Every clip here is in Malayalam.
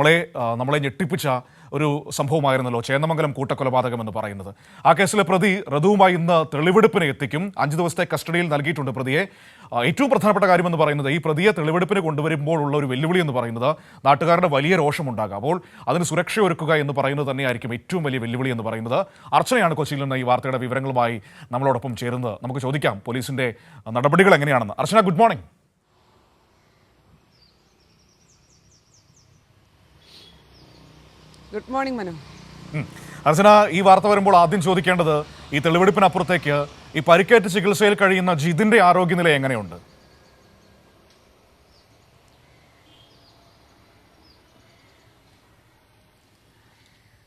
നമ്മളെ ഞെട്ടിപ്പിച്ച ഒരു സംഭവമായിരുന്നല്ലോ ചേന്നമംഗലം കൂട്ടക്കൊലപാതകം എന്ന് പറയുന്നത്. ആ കേസിലെ പ്രതി റതുവുമായി ഇന്ന് തെളിവെടുപ്പിന് എത്തിക്കും. 5 ദിവസത്തെ കസ്റ്റഡിയിൽ നൽകിയിട്ടുണ്ട് പ്രതിയെ. ഏറ്റവും പ്രധാനപ്പെട്ട കാര്യമെന്ന് പറയുന്നത് ഈ പ്രതിയെ തെളിവെടുപ്പിന് കൊണ്ടുവരുമ്പോഴുള്ള ഒരു വെല്ലുവിളി എന്ന് പറയുന്നത് നാട്ടുകാരുടെ വലിയ രോഷമുണ്ടാകും. അപ്പോൾ അതിന് സുരക്ഷ ഒരുക്കുക എന്ന് പറയുന്നത് തന്നെയായിരിക്കും ഏറ്റവും വലിയ വെല്ലുവിളി എന്ന് പറയുന്നത്. അർച്ചനയാണ് കൊച്ചിയിൽ നിന്ന് ഈ വാർത്തയുടെ വിവരങ്ങളുമായി നമ്മളോടൊപ്പം ചേരുന്നത്. നമുക്ക് ചോദിക്കാം പോലീസിന്റെ നടപടികൾ എങ്ങനെയാണെന്ന്. Archana, good morning. Good morning Manu. Archana, ഈ വാർത്ത വരുമ്പോൾ ആദ്യം ചോദിക്കേണ്ടത് ഈ തെളിവെടുപ്പിനപ്പുറത്തേക്ക് ഈ പരിക്കേറ്റ് ചികിത്സയിൽ കഴിയുന്ന ജിതിന്റെ ആരോഗ്യനില എങ്ങനെയുണ്ട്?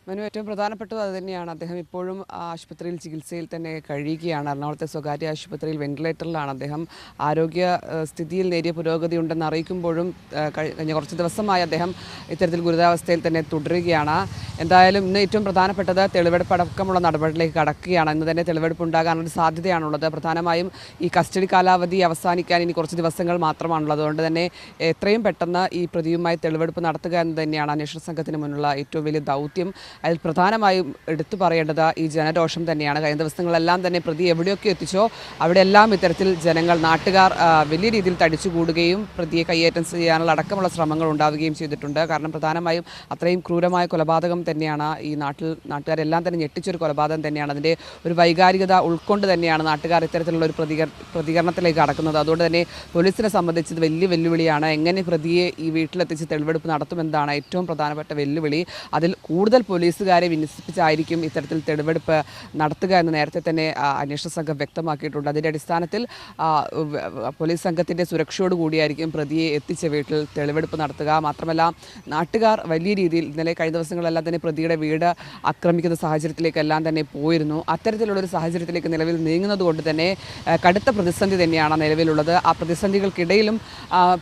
മനു, ഏറ്റവും പ്രധാനപ്പെട്ടത് അത് തന്നെയാണ്. അദ്ദേഹം ഇപ്പോഴും ആശുപത്രിയിൽ ചികിത്സയിൽ തന്നെ കഴിയുകയാണ്. എറണാകുളത്തെ സ്വകാര്യ ആശുപത്രിയിൽ വെന്റിലേറ്ററിലാണ് അദ്ദേഹം. ആരോഗ്യ സ്ഥിതിയിൽ നേരിയ പുരോഗതി ഉണ്ടെന്ന് അറിയിക്കുമ്പോഴും കഴിഞ്ഞ കുറച്ച് ദിവസമായി അദ്ദേഹം ഇത്തരത്തിൽ ഗുരുതരാവസ്ഥയിൽ തന്നെ തുടരുകയാണ്. എന്തായാലും ഇന്ന് ഏറ്റവും പ്രധാനപ്പെട്ടത് തെളിവെടുപ്പ് അടക്കമുള്ള നടപടിയിലേക്ക് കടക്കുകയാണ്. ഇന്ന് തന്നെ തെളിവെടുപ്പ് ഉണ്ടാകാനൊരു സാധ്യതയാണുള്ളത്. പ്രധാനമായും ഈ കസ്റ്റഡി കാലാവധി അവസാനിക്കാൻ ഇനി കുറച്ച് ദിവസങ്ങൾ മാത്രമാണുള്ളത്. അതുകൊണ്ട് തന്നെ എത്രയും പെട്ടെന്ന് ഈ പ്രതിയുമായി തെളിവെടുപ്പ് നടത്തുക എന്ന് തന്നെയാണ് അന്വേഷണ സംഘത്തിന് മുന്നിലുള്ള ഏറ്റവും വലിയ ദൗത്യം. അതിൽ പ്രധാനമായും എടുത്തു പറയേണ്ടത് ഈ ജനരോഷം തന്നെയാണ്. കഴിഞ്ഞ ദിവസങ്ങളെല്ലാം തന്നെ പ്രതി എവിടെയൊക്കെ എത്തിച്ചോ അവിടെയെല്ലാം ഇത്തരത്തിൽ ജനങ്ങൾ, നാട്ടുകാർ വലിയ രീതിയിൽ തടിച്ചുകൂടുകയും പ്രതിയെ കയ്യേറ്റം ചെയ്യാനുള്ള അടക്കമുള്ള ശ്രമങ്ങൾ ഉണ്ടാവുകയും ചെയ്തിട്ടുണ്ട്. കാരണം പ്രധാനമായും അത്രയും ക്രൂരമായ കൊലപാതകം തന്നെയാണ്. ഈ നാട്ടുകാരെല്ലാം തന്നെ ഞെട്ടിച്ചൊരു കൊലപാതകം തന്നെയാണ്. അതിൻ്റെ ഒരു വൈകാരികത ഉൾക്കൊണ്ട് തന്നെയാണ് നാട്ടുകാർ ഇത്തരത്തിലുള്ള ഒരു പ്രതികരണത്തിലേക്ക് കടക്കുന്നത്. അതുകൊണ്ട് തന്നെ പോലീസിനെ സംബന്ധിച്ചത് വലിയ വെല്ലുവിളിയാണ്. എങ്ങനെ പ്രതിയെ ഈ വീട്ടിലെത്തിച്ച് തെളിവെടുപ്പ് നടത്തുമെന്നതാണ് ഏറ്റവും പ്രധാനപ്പെട്ട വെല്ലുവിളി. അതിൽ കൂടുതൽ പോലീസുകാരെ വിന്യസിപ്പിച്ചായിരിക്കും ഇത്തരത്തിൽ തെളിവെടുപ്പ് നടത്തുക എന്ന് നേരത്തെ തന്നെ അന്വേഷണ സംഘം വ്യക്തമാക്കിയിട്ടുണ്ട്. അതിൻ്റെ അടിസ്ഥാനത്തിൽ പോലീസ് സംഘത്തിൻ്റെ സുരക്ഷയോട് കൂടിയായിരിക്കും പ്രതിയെ എത്തിച്ച വീട്ടിൽ തെളിവെടുപ്പ് നടത്തുക. മാത്രമല്ല, നാട്ടുകാർ വലിയ രീതിയിൽ ഇന്നലെ കഴിഞ്ഞ ദിവസങ്ങളെല്ലാം തന്നെ പ്രതിയുടെ വീട് ആക്രമിക്കുന്ന സാഹചര്യത്തിലേക്കെല്ലാം തന്നെ പോയിരുന്നു. അത്തരത്തിലുള്ളൊരു സാഹചര്യത്തിലേക്ക് നിലവിൽ നീങ്ങുന്നത് കൊണ്ട് തന്നെ കടുത്ത പ്രതിസന്ധി തന്നെയാണ് നിലവിലുള്ളത്. ആ പ്രതിസന്ധികൾക്കിടയിലും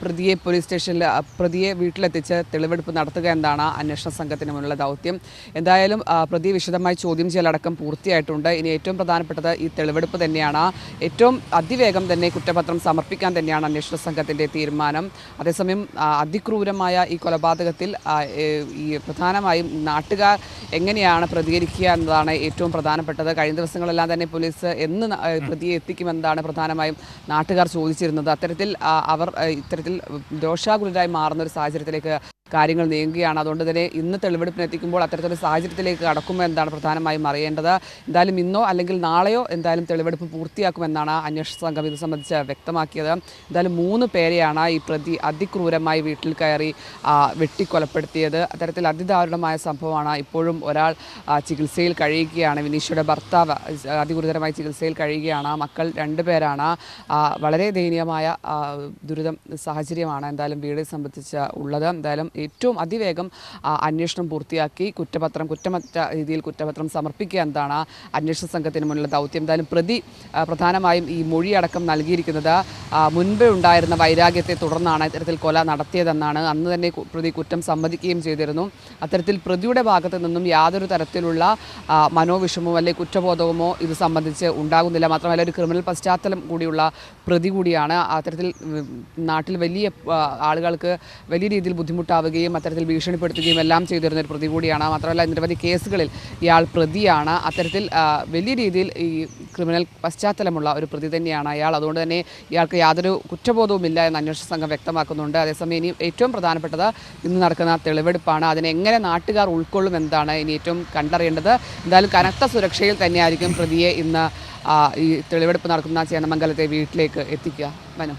പ്രതിയെ പോലീസ് സ്റ്റേഷനിൽ പ്രതിയെ വീട്ടിലെത്തിച്ച് തെളിവെടുപ്പ് നടത്തുക എന്നതാണ് അന്വേഷണ സംഘത്തിന് മുന്നിലുള്ള ദൗത്യം. എന്തായാലും പ്രതിയെ വിശദമായി ചോദ്യം ചെയ്യലടക്കം പൂർത്തിയായിട്ടുണ്ട്. ഇനി ഏറ്റവും പ്രധാനപ്പെട്ടത് ഈ തെളിവെടുപ്പ് തന്നെയാണ്. ഏറ്റവും അതിവേഗം തന്നെ കുറ്റപത്രം സമർപ്പിക്കാൻ തന്നെയാണ് അന്വേഷണ സംഘത്തിൻ്റെ തീരുമാനം. അതേസമയം അതിക്രൂരമായ ഈ കൊലപാതകത്തിൽ ഈ പ്രധാനമായും നാട്ടുകാർ എങ്ങനെയാണ് പ്രതികരിക്കുക എന്നതാണ് ഏറ്റവും പ്രധാനപ്പെട്ടത്. കഴിഞ്ഞ ദിവസങ്ങളെല്ലാം തന്നെ പോലീസ് എന്ന് പ്രതിയെ എത്തിക്കുമെന്നതാണ് പ്രധാനമായും നാട്ടുകാർ ചോദിച്ചിരുന്നത്. അത്തരത്തിൽ അവർ ഇത്തരത്തിൽ രോഷാകുലരായി മാറുന്ന ഒരു സാഹചര്യത്തിലേക്ക് കാര്യങ്ങൾ നീങ്ങുകയാണ്. അതുകൊണ്ട് തന്നെ ഇന്ന് തെളിവെടുപ്പിന് എത്തിക്കുമ്പോൾ അത്തരത്തിലൊരു സാഹചര്യത്തിലേക്ക് കടക്കുമ്പോൾ എന്താണ് പ്രധാനമായും അറിയേണ്ടത്. എന്തായാലും ഇന്നോ അല്ലെങ്കിൽ നാളെയോ എന്തായാലും തെളിവെടുപ്പ് പൂർത്തിയാക്കുമെന്നാണ് അന്വേഷണ സംഘം ഇത് സംബന്ധിച്ച് വ്യക്തമാക്കിയത്. എന്തായാലും 3 പേരെയാണ് ഈ പ്രതി അതിക്രൂരമായി വീട്ടിൽ കയറി വെട്ടിക്കൊലപ്പെടുത്തിയത്. അത്തരത്തിൽ അതിദാരുണമായ സംഭവമാണ്. ഇപ്പോഴും ഒരാൾ ചികിത്സയിൽ കഴിയുകയാണ്. വിനീഷയുടെ ഭർത്താവ് അതിഗുരുതരമായി ചികിത്സയിൽ കഴിയുകയാണ്. മക്കൾ 2 പേരാണ്. വളരെ ദയനീയമായ ദുരിതം സാഹചര്യമാണ് എന്തായാലും വീടിനെ സംബന്ധിച്ച് ഉള്ളത്. എന്തായാലും ഏറ്റവും അതിവേഗം അന്വേഷണം പൂർത്തിയാക്കി കുറ്റമറ്റ രീതിയിൽ കുറ്റപത്രം സമർപ്പിക്കുക എന്നതാണ് അന്വേഷണ സംഘത്തിന് മുന്നിലുള്ള ദൗത്യം. എന്തായാലും പ്രതി പ്രധാനമായും ഈ മൊഴിയടക്കം നൽകിയിരിക്കുന്നത് മുൻപേ ഉണ്ടായിരുന്ന വൈരാഗ്യത്തെ തുടർന്നാണ് ഇത്തരത്തിൽ കൊല നടത്തിയതെന്നാണ്. അന്ന് തന്നെ പ്രതി കുറ്റം സമ്മതിക്കുകയും ചെയ്തിരുന്നു. അത്തരത്തിൽ പ്രതിയുടെ ഭാഗത്തു നിന്നും യാതൊരു തരത്തിലുള്ള മനോവിഷമോ അല്ലെങ്കിൽ കുറ്റബോധവുമോ ഇത് സംബന്ധിച്ച് ഉണ്ടാകുന്നില്ല. മാത്രമല്ല, ഒരു ക്രിമിനൽ പശ്ചാത്തലം കൂടിയുള്ള പ്രതി കൂടിയാണ്. അത്തരത്തിൽ നാട്ടിൽ വലിയ ആളുകൾക്ക് വലിയ രീതിയിൽ ബുദ്ധിമുട്ടാവുകയും അത്തരത്തിൽ ഭീഷണിപ്പെടുത്തുകയും എല്ലാം ചെയ്തിരുന്ന ഒരു പ്രതി കൂടിയാണ്. മാത്രമല്ല, നിരവധി കേസുകളിൽ ഇയാൾ പ്രതിയാണ്. അത്തരത്തിൽ വലിയ രീതിയിൽ ഈ ക്രിമിനൽ പശ്ചാത്തലമുള്ള ഒരു പ്രതി തന്നെയാണ് അയാൾ. അതുകൊണ്ട് തന്നെ ഇയാൾക്ക് യാതൊരു കുറ്റബോധവുമില്ല എന്ന് അന്വേഷണ സംഘം വ്യക്തമാക്കുന്നുണ്ട്. അതേസമയം ഇനി ഏറ്റവും പ്രധാനപ്പെട്ടത് ഇന്ന് നടക്കുന്ന തെളിവെടുപ്പാണ്. അതിനെങ്ങനെ നാട്ടുകാർ ഉൾക്കൊള്ളുമെന്നതാണ് ഇനി ഏറ്റവും കണ്ടറിയേണ്ടത്. എന്തായാലും കനത്ത സുരക്ഷയിൽ തന്നെയായിരിക്കും പ്രതിയെ ഇന്ന് ഈ തെളിവെടുപ്പ് നടക്കുന്ന ചേന്നമംഗലത്തെ വീട്ടിലേക്ക് എത്തിക്കുക. മനു.